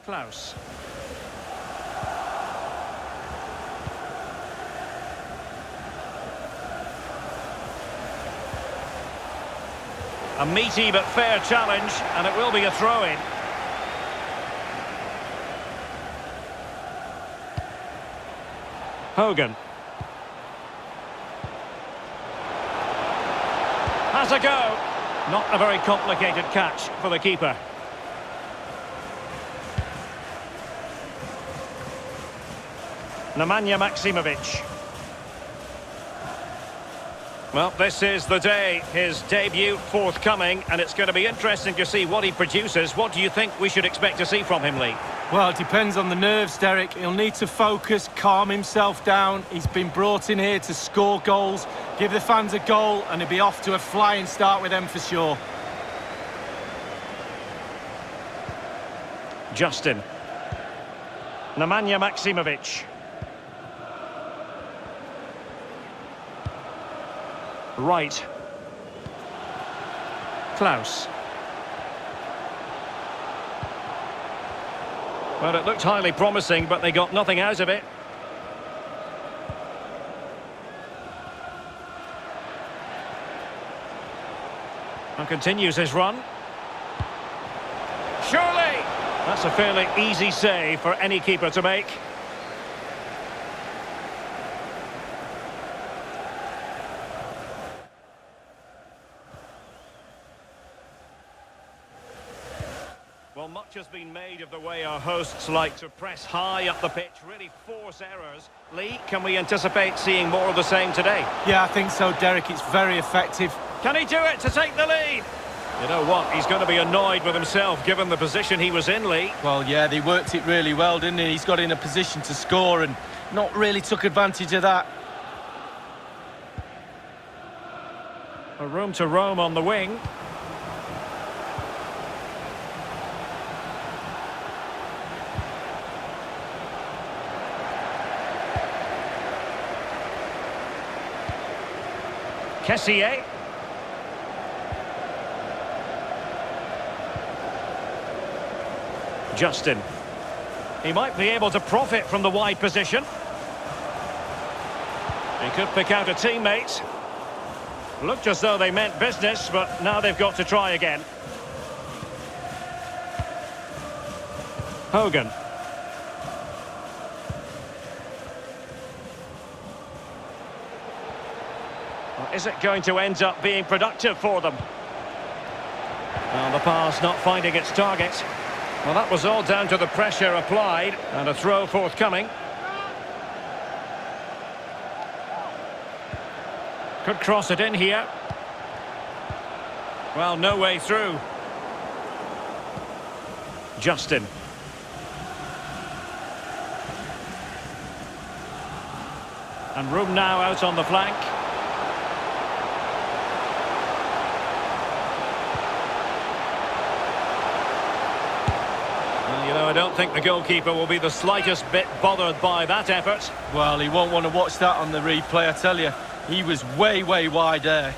Klaus. A meaty but fair challenge, and it will be a throw-in. Hogan. Has a go. Not a very complicated catch for the keeper. Nemanja Maksimovic. Well, this is the day, his debut forthcoming, and it's going to be interesting to see what he produces. What do you think we should expect to see from him, Lee? Well, it depends on the nerves, Derek. He'll need to focus, calm himself down. He's been brought in here to score goals, give the fans a goal, and he'll be off to a flying start with them for sure. Justin. Nemanja Maksimovic. Right. Klaus. Well, it looked highly promising, but they got nothing out of it. And continues his run. Surely! That's a fairly easy save for any keeper to make. Well, much has been made of the way our hosts like to press high up the pitch, really force errors. Lee, can we anticipate seeing more of the same today? Yeah, I think so, Derek. It's very effective. Can he do it to take the lead? You know what? He's going to be annoyed with himself, given the position he was in, Lee. Well, yeah, they worked it really well, didn't he? He's got in a position to score and not really took advantage of that. A room to roam on the wing. Kessié. Justin. He might be able to profit from the wide position. He could pick out a teammate. Looked as though they meant business, but now they've got to try again. Hogan. Is it going to end up being productive for them? Well, the pass not finding its target. Well, that was all down to the pressure applied, and a throw forthcoming. Could cross it in here. Well, no way through. Justin. And room now out on the flank. You know, I don't think the goalkeeper will be the slightest bit bothered by that effort. Well, he won't want to watch that on the replay, I tell you. He was way wide there.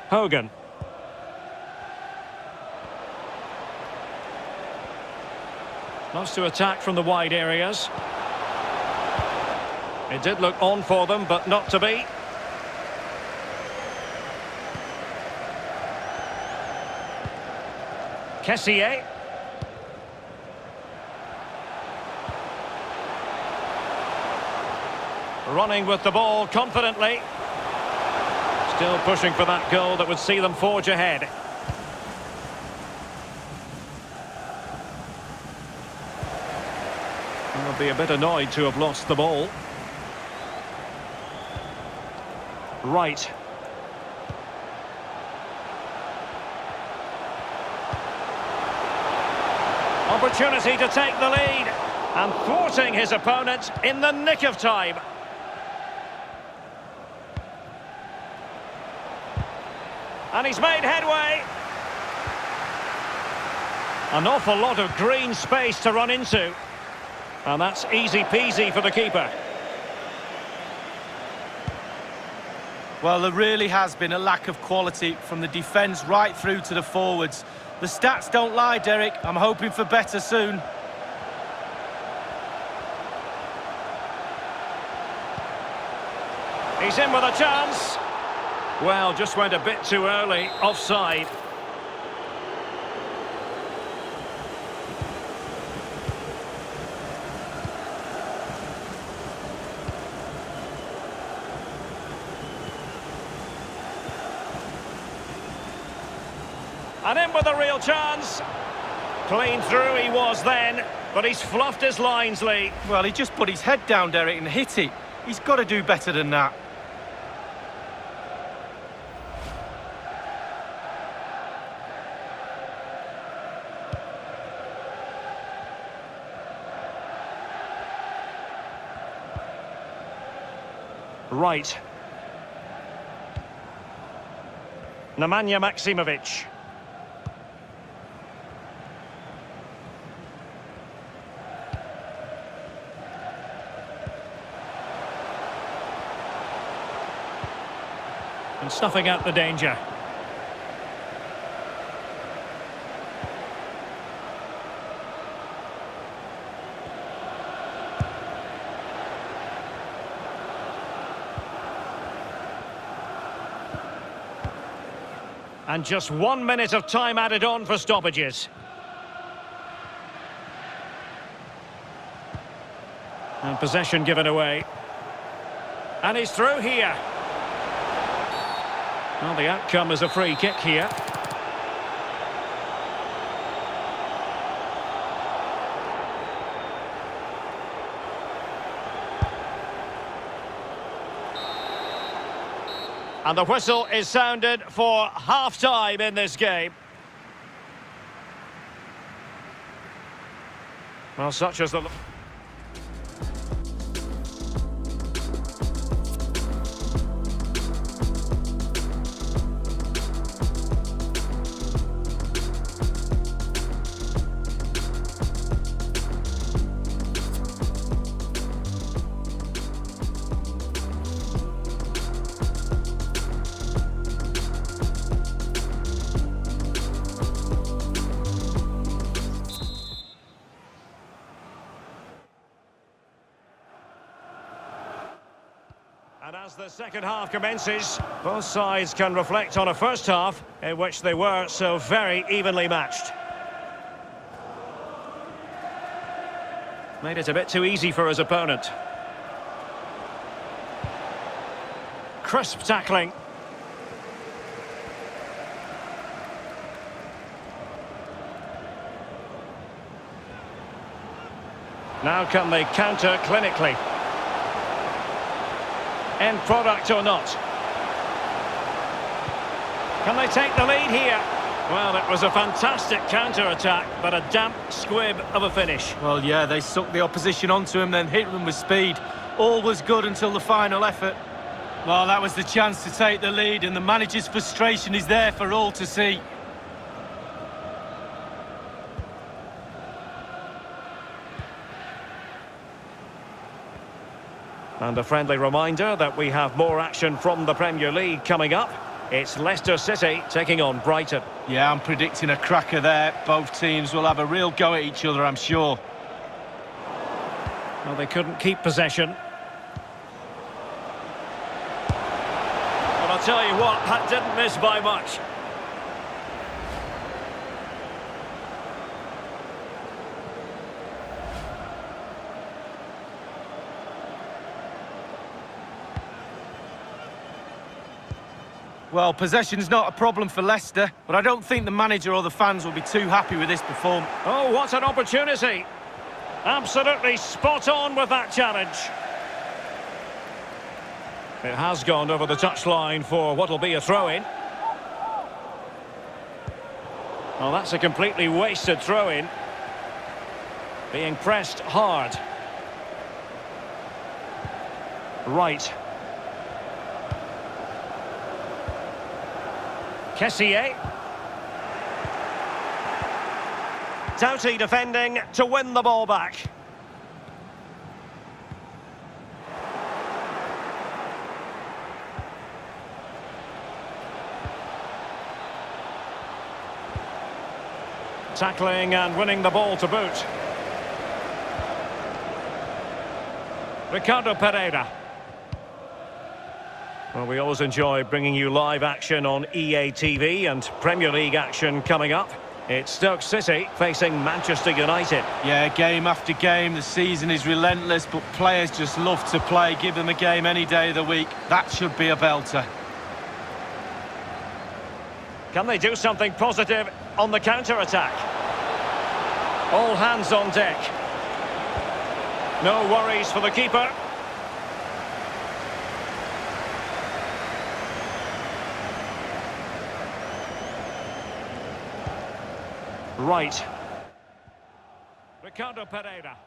Hogan. Loves to attack from the wide areas. It did look on for them, but not to be. Kessié. Running with the ball confidently. Still pushing for that goal that would see them forge ahead. They'll be a bit annoyed to have lost the ball. Right. Opportunity to take the lead, and thwarting his opponent in the nick of time. And he's made headway. An awful lot of green space to run into. And that's easy peasy for the keeper. Well, there really has been a lack of quality from the defence right through to the forwards. The stats don't lie, Derek. I'm hoping for better soon. He's in with a chance. Well, just went a bit too early. Offside. And in with a real chance. Clean through he was then, but he's fluffed his lines, Lee. Well, he just put his head down, Derek, and hit it. He's got to do better than that. Right. Nemanja Maksimovic. And snuffing out the danger. And just 1 minute of time added on for stoppages. And possession given away. And he's through here. Well, the outcome is a free kick here. And the whistle is sounded for half-time in this game. Well, such as the... And as the second half commences, both sides can reflect on a first half in which they were so very evenly matched. Made it a bit too easy for his opponent. Crisp tackling. Now can they counter clinically? End product or not? Can they take the lead here? Well, it was a fantastic counter-attack, but a damp squib of a finish. Well, yeah, they sucked the opposition onto him, then hit them with speed. All was good until the final effort. Well, that was the chance to take the lead, and the manager's frustration is there for all to see. And a friendly reminder that we have more action from the Premier League coming up. It's Leicester City taking on Brighton. Yeah, I'm predicting a cracker there. Both teams will have a real go at each other, I'm sure. Well, they couldn't keep possession. But I'll tell you what, that didn't miss by much. Well, possession's not a problem for Leicester, but I don't think the manager or the fans will be too happy with this performance. Oh, what an opportunity. Absolutely spot on with that challenge. It has gone over the touchline for what'll be a throw-in. Well, that's a completely wasted throw-in. Being pressed hard. Right. Kessié. Doughty defending to win the ball back. Tackling and winning the ball to boot. Ricardo Pereira. Well, we always enjoy bringing you live action on EA TV and Premier League action coming up. It's Stoke City facing Manchester United. Yeah, game after game, the season is relentless, but players just love to play. Give them a game any day of the week. That should be a belter. Can they do something positive on the counter-attack? All hands on deck. No worries for the keeper. Right. Ricardo Pereira.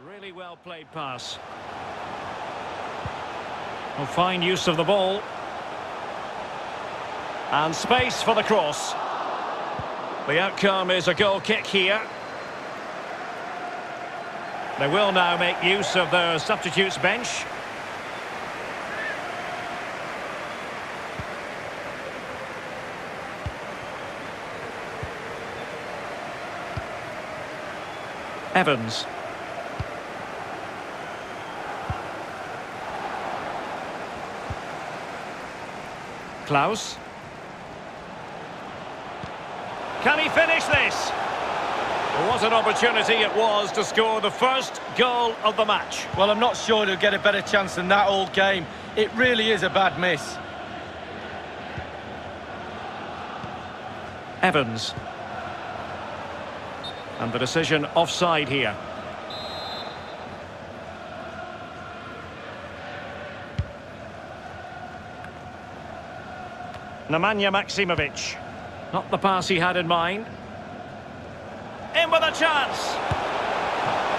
Really well played pass. Well, fine use of the ball. And space for the cross. The outcome is a goal kick here. They will now make use of their substitutes bench. Evans. Klaus. Can he finish this? What an opportunity it was to score the first goal of the match. Well, I'm not sure he'll get a better chance than that all game. It really is a bad miss. Evans. And the decision offside here. Nemanja Maksimovic. Not the pass he had in mind. In with a chance.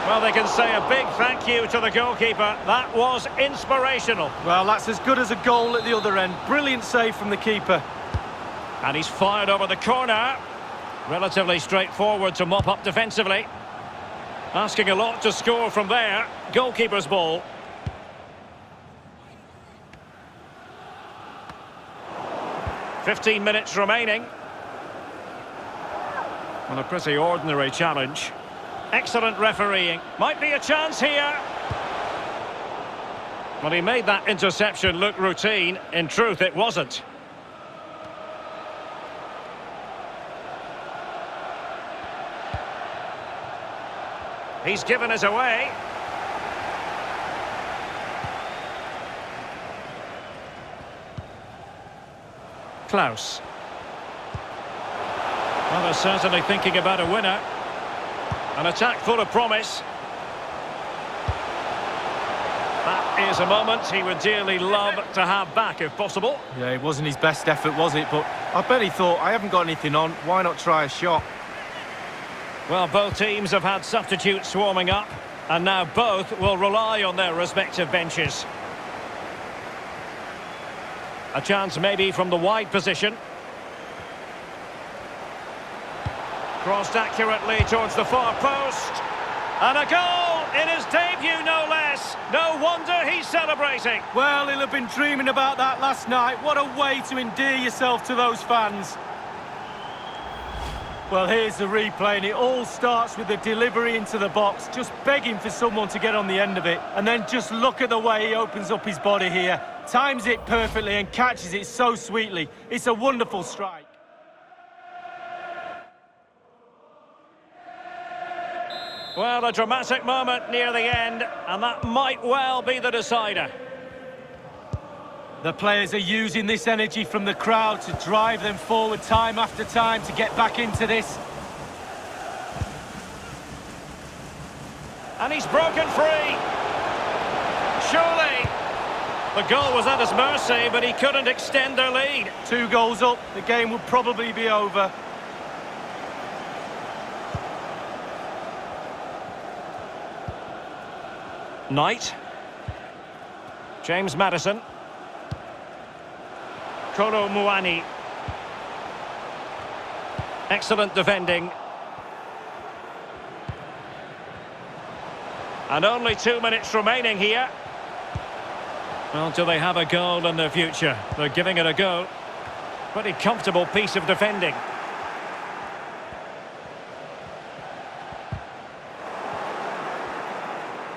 Well, they can say a big thank you to the goalkeeper. That was inspirational. Well, that's as good as a goal at the other end. Brilliant save from the keeper. And he's fired over the corner. Relatively straightforward to mop up defensively. Asking a lot to score from there. Goalkeeper's ball. "15 minutes remaining. Well, a pretty ordinary challenge. Excellent refereeing. Might be a chance here. Well, he made that interception look routine. In truth, it wasn't. He's given it away. Klaus. Well, they're certainly thinking about a winner. An attack full of promise. That is a moment he would dearly love to have back if possible. Yeah, it wasn't his best effort, was it? But I bet he thought, I haven't got anything on, why not try a shot? Well, both teams have had substitutes swarming up, and now both will rely on their respective benches. A chance maybe from the wide position. Crossed accurately towards the far post. And a goal in his debut, no less. No wonder he's celebrating. Well, he'll have been dreaming about that last night. What a way to endear yourself to those fans. Well, here's the replay, and it all starts with the delivery into the box, just begging for someone to get on the end of it. And then just look at the way he opens up his body here. Times it perfectly and catches it so sweetly. It's a wonderful strike. Well, a dramatic moment near the end, and that might well be the decider. The players are using this energy from the crowd to drive them forward time after time to get back into this. And he's broken free. Surely. The goal was at his mercy, but he couldn't extend their lead. 2 goals up, the game would probably be over. Knight. James Maddison. Kolo Muani. Excellent defending. And only 2 minutes remaining here. Well, do they have a goal in their future? They're giving it a go. Pretty comfortable piece of defending.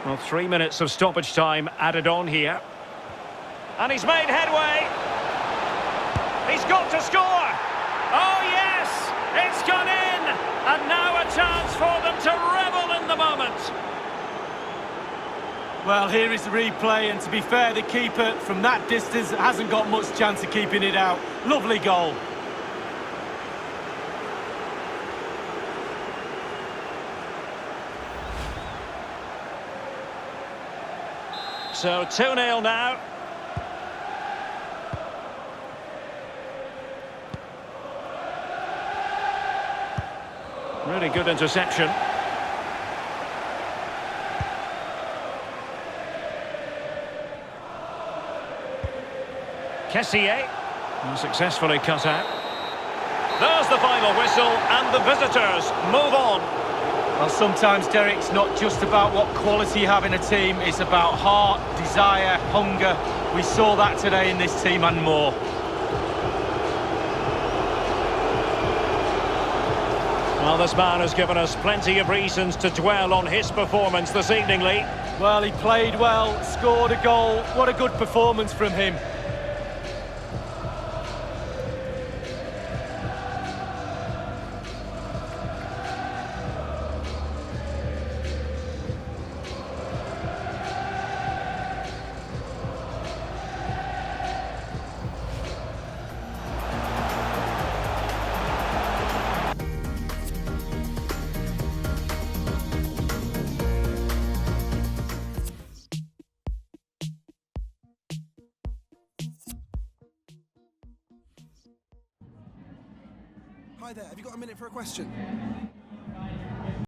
Well, 3 minutes of stoppage time added on here. And he's made headway. He's got to score. Oh, yes! It's gone in! And now a chance for them to revel in the moment. Well, here is the replay, and to be fair, the keeper from that distance hasn't got much chance of keeping it out. Lovely goal. So 2-0 now. Really good interception. Kessié successfully cut out. There's the final whistle, and the visitors move on. Well, sometimes, Derek, it's not just about what quality you have in a team, it's about heart, desire, hunger. We saw that today in this team and more. Well, this man has given us plenty of reasons to dwell on his performance this evening, Lee. Well, he played well, scored a goal. What a good performance from him. Hi there, have you got a minute for a question?